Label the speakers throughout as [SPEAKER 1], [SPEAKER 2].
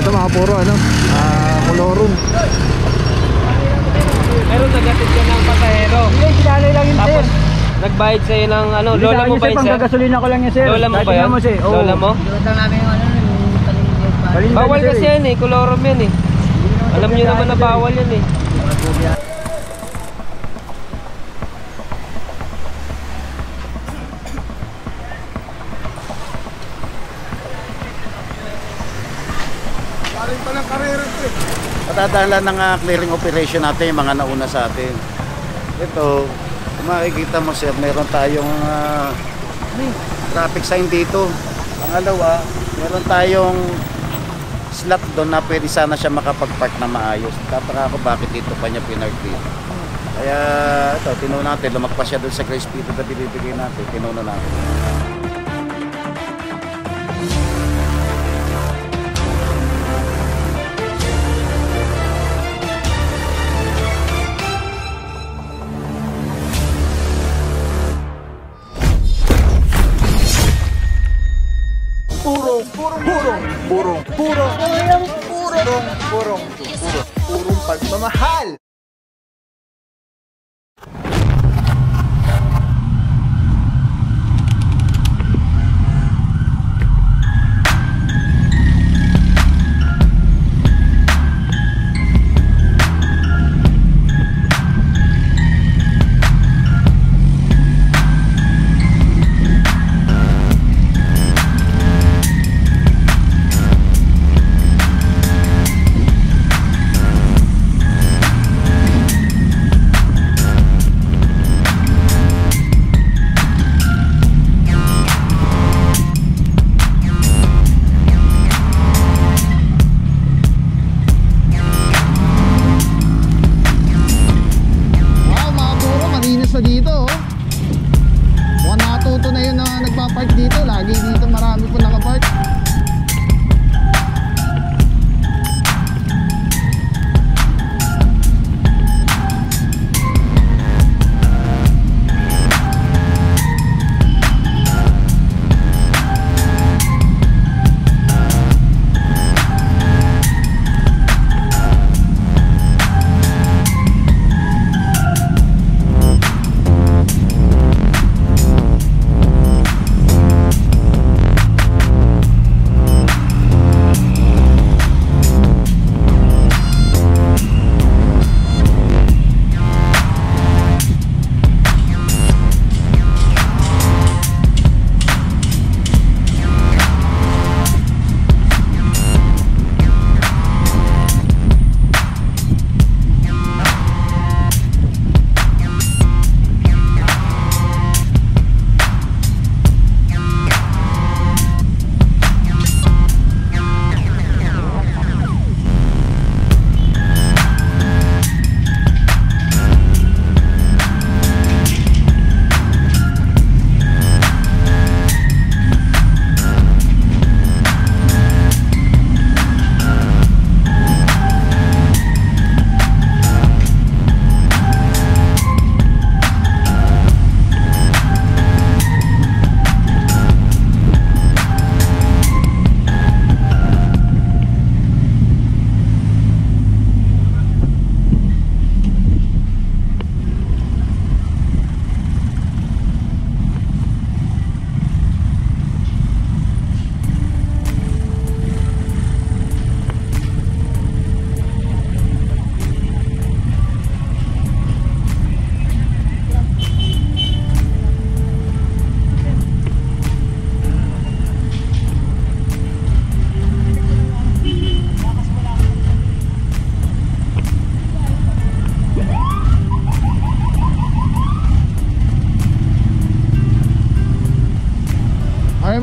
[SPEAKER 1] dito mga puro ano, kolorum.
[SPEAKER 2] Pero nagatid ka ng pasahero.
[SPEAKER 1] Hindi, sinalay lang yun
[SPEAKER 2] Tapos
[SPEAKER 1] sir.
[SPEAKER 2] nagbayad sa'yo ng ano, lola mo ba yun sir?
[SPEAKER 1] Pang-gasolina ko lang yun sir.
[SPEAKER 2] Lola mo ba yan? Lola mo?
[SPEAKER 3] Dumatang namin yung ano, yung
[SPEAKER 2] Bawal kasi yan eh, kolorum yan eh. Alam nyo naman na bawal yan eh.
[SPEAKER 4] Paring pa ng karera ito eh.
[SPEAKER 5] Patadalan ng clearing operation natin, yung mga nauna sa atin. Ito, kung makikita mo sir, meron tayong traffic sign dito. Pangalawa, meron tayong slot doon na pwede sana siya makapag-park na maayos. Tataka ako bakit dito pa niya pinark dito. Kaya ito, tinuna natin, lumagpas siya doon sa grace period na binibigay natin, tinuna natin.
[SPEAKER 4] Purong pagmamahal.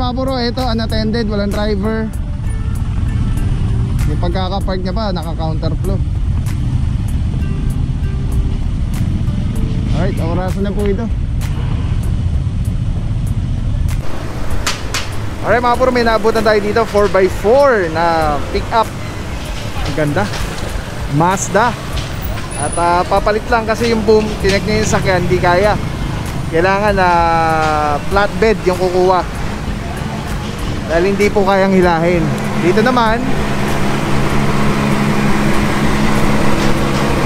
[SPEAKER 1] mga bro, ito unattended, walang driver. Yung pagkakapark niya pa, naka-counterflow. Alright, orasan na po ito. Alright mga bro, may naabutan tayo dito 4x4 na pick up. Ang ganda, Mazda. At papalit lang kasi yung boom, tinek niya yung sakyan, hindi kaya. Kailangan na flatbed yung kukuha, dahil hindi po kayang hilahin. Dito naman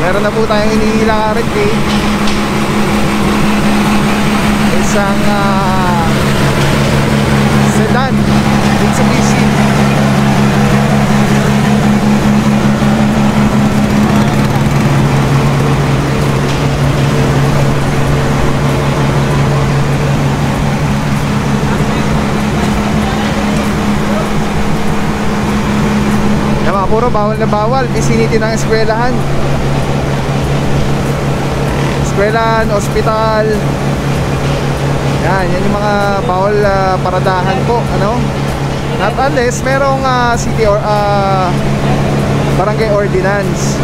[SPEAKER 1] Meron na po tayong inihilang RFK. Isang sedan Mitsubishi. Puro bawal na bawal, vicinity ng eskwelahan. Eskwelahan, ospital. Yan yung mga bawal paradahan po, ano? Not unless merong city or barangay ordinance.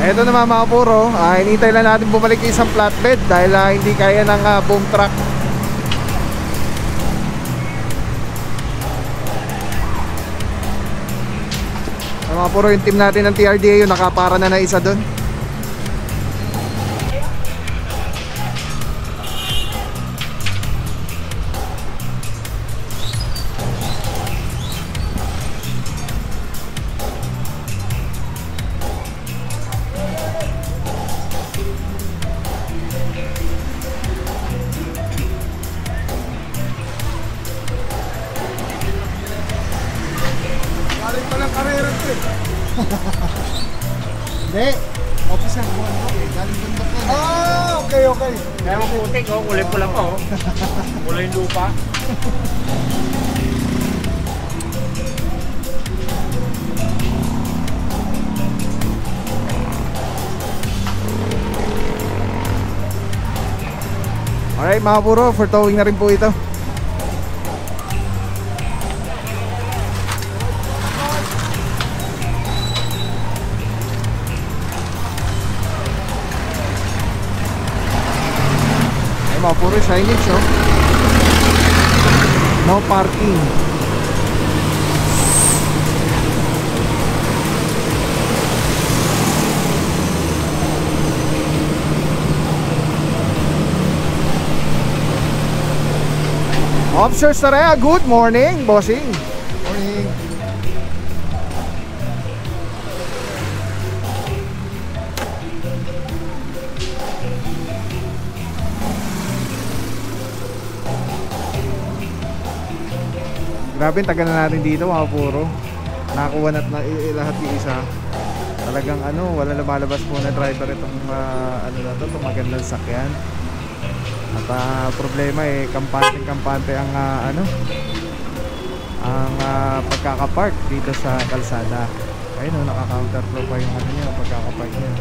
[SPEAKER 1] Ito naman mga puro, hinintay lang natin bumalik yung isang flatbed dahil hindi kaya ng boom truck. Mga puro, yung team natin ng TRDA yun, nakapara na isa doon. Hindi, office ang buwan ko eh, galing bundok yan. Okay.
[SPEAKER 2] Kaya maputik, kulay pula pa kulay lupa.
[SPEAKER 1] Alright mga puro, for towing na rin po ito. Mga puro signage, oh. No parking. Officer Sarea, good morning, bossing. Morning. Grabe, tagal na natin dito mga puro. Nakakuha na lahat yung isa. Talagang wala lumalabas po na driver itong ano na to, itong magandang sakyan. At problema kampante ang pagkakapark dito sa kalsada. Ayun naka-counterflow pa yung niya, pagkakapark niya.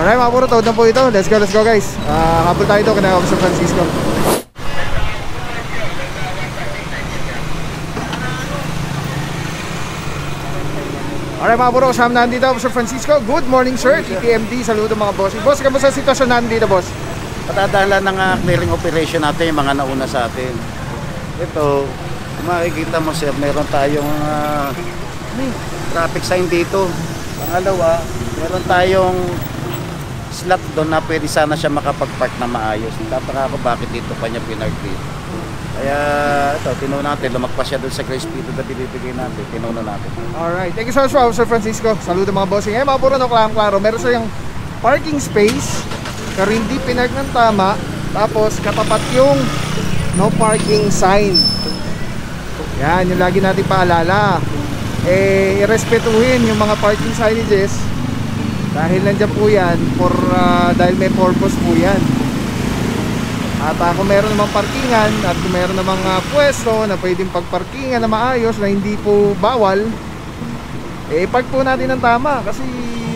[SPEAKER 1] Alright mga puro, tawad na po ito. Let's go guys. Habol tayo ito kina Officer Francisco. Alright mga puro, kasama natin dito Officer Francisco. Good morning sir, TTMD. Saludo mga boss. Boss, kamusta sitwasyon natin dito boss?
[SPEAKER 5] Patadalan ng clearing operation natin, yung mga nauna sa atin. Ito, makikita mo sir, meron tayong traffic sign dito. Pangalawa, meron tayong slot doon na pwede sana siya makapag-park na maayos. Tataka ako bakit dito pa niya pinark dito. Kaya ito, tinuna natin, lumagpas siya doon sa grace speed na binibigay natin, tinuna natin.
[SPEAKER 1] Alright, thank you so much Officer Francisco. Saludo mga bossing. Eh mga puro, no, klaro, meron siya yung parking space pero hindi pinark ng tama, tapos katapat yung no parking sign. Yan, yung lagi natin paalala. Irespetuhin yung mga parking signages dahil nandiyan po yan dahil may purpose po yan. At kung meron namang parkingan at kung meron namang pwesto na pwedeng pagparkingan na maayos na hindi po bawal, park po natin ng tama kasi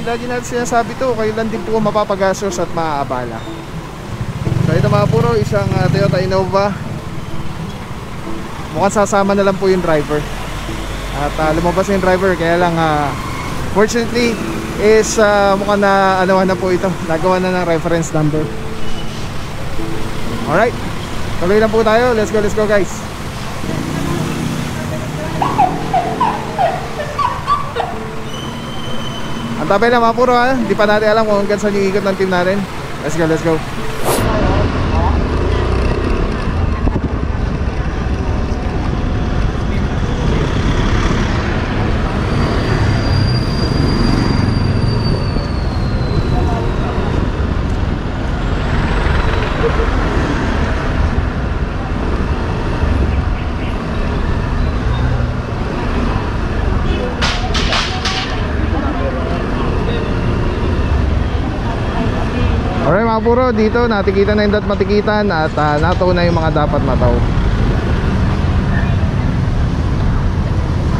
[SPEAKER 1] lagi natin sinasabi to, kayo lang din po mapapagastos at maaabala. So ito mga puro, isang Toyota Innova. Mukhang sasama na lang po yung driver. At lumabas na yung driver, kaya lang fortunately is mukhang na anuhan na po ito, nagawa na ng reference number. Alright, tuloy lang po tayo. Let's go guys. Ang tabay na mga puro ha, hindi pa natin alam kung hanggang saan yung ikot ng team natin. Let's go. Alright mga puro, dito natikitan na yung dapat matikitan at nataw na yung mga dapat mataw.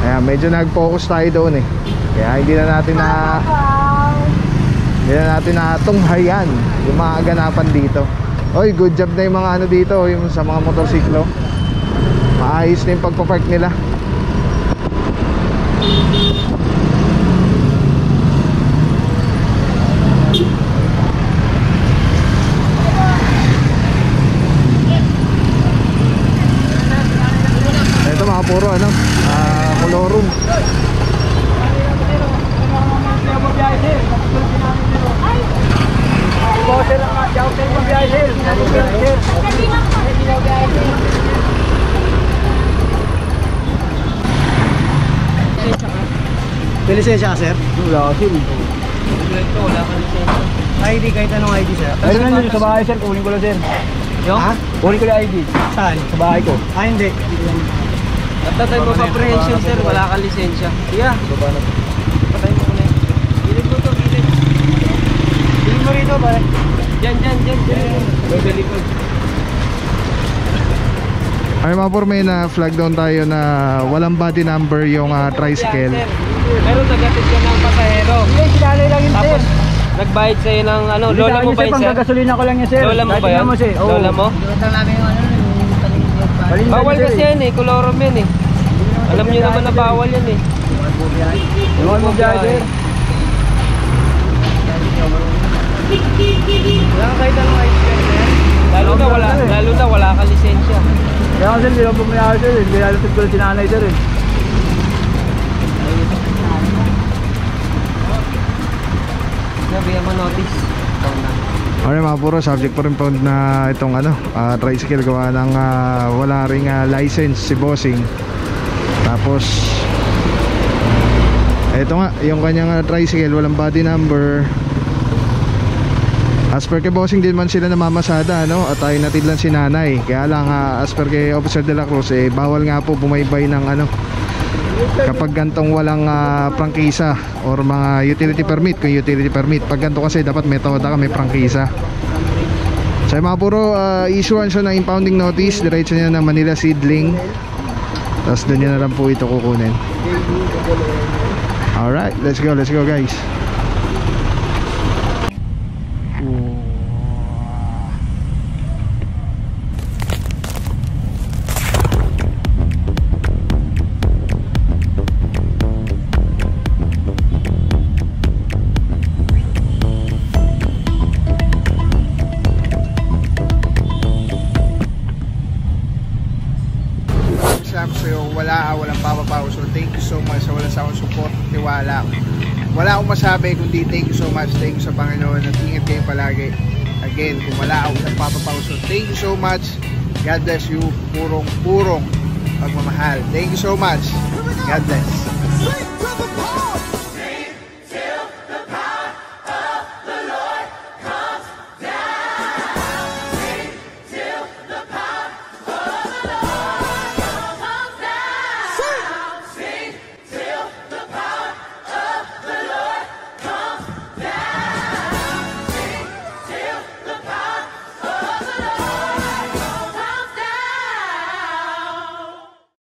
[SPEAKER 1] Ayan, medyo nag-focus tayo doon eh. Kaya hindi na natin natunghayan yung mga ganapan dito. Oy, good job na yung mga ano dito, yung sa mga motorsiklo. Maayos na yung pagpapark nila. Puro ano, kolorum.
[SPEAKER 4] May lisensya ka, sir?
[SPEAKER 2] Wala kasi. Wala ka lisensya.
[SPEAKER 4] ID, kahit anong ID, sir.
[SPEAKER 2] Ayun lang yun sa bahay, sir. Kunin ko lang, sir. Yung?
[SPEAKER 4] Ha?
[SPEAKER 2] Kunin ko lang ID.
[SPEAKER 4] Saan?
[SPEAKER 2] Sa bahay ko.
[SPEAKER 4] Hindi.
[SPEAKER 2] At tatay mo comprehension, sir. Wala kang lisensya. Yeah. Patay mo muna. Gilid mo to, gilid. Gilid mo rito, pare. Diyan. Bagalikod.
[SPEAKER 1] Ay mga puro, may na flag down tayo na walang body number yung tricycle.
[SPEAKER 2] Pero nagatid ka ng pasahero.
[SPEAKER 4] Hindi, sinalay lang yun,
[SPEAKER 2] Tapos,
[SPEAKER 4] sir.
[SPEAKER 2] nagbayad sa'yo ng ano, lola mo ba yun, sir?
[SPEAKER 4] Panggasolina ko lang yan, sir.
[SPEAKER 2] Lola mo ba yan? Lola mo?
[SPEAKER 3] Ito namin yung ano, yung taling
[SPEAKER 2] Bawal kasi yan eh, kolorom yan eh. Alam niyo naman na bawal yan eh.
[SPEAKER 4] Iwan mo dyan, sir.
[SPEAKER 2] Wala ka kahit anong ID card na yan. Lalo na wala ka lisensya.
[SPEAKER 4] Kaya kasi hindi lang pumayari, sir. Hindi lalatid ko lang sinanay, sir.
[SPEAKER 2] Sabihan mo notice.
[SPEAKER 1] Alright mga puro, subject po rin found na itong ano, tricycle gawa ng wala ring license si bossing. Tapos eto nga, yung kanyang tricycle walang body number. As per kay bossing din man sila namamasada, no? At ay natid lang si nanay. Kaya lang as per kay Officer De La Cruz, bawal nga po bumaybay ng ano kapag gantong walang prangkisa or mga utility permit. Kung utility permit, pag ganto kasi dapat may toda ka, may prangkisa. So mga puro, issuean siya ng impounding notice. Diretso niya ng Manila Seedling. Tapos doon niya na lang po ito kukunin. Alright, let's go guys. Walang papapaw. So thank you so much sa wala sa akong support, tiwala. Wala akong masabi kundi thank you so much. Thank you sa Panginoon at ingat kayo palagi. Again, kung wala akong papapaw, so thank you so much. God bless you. Purong pagmamahal. Thank you so much. God bless.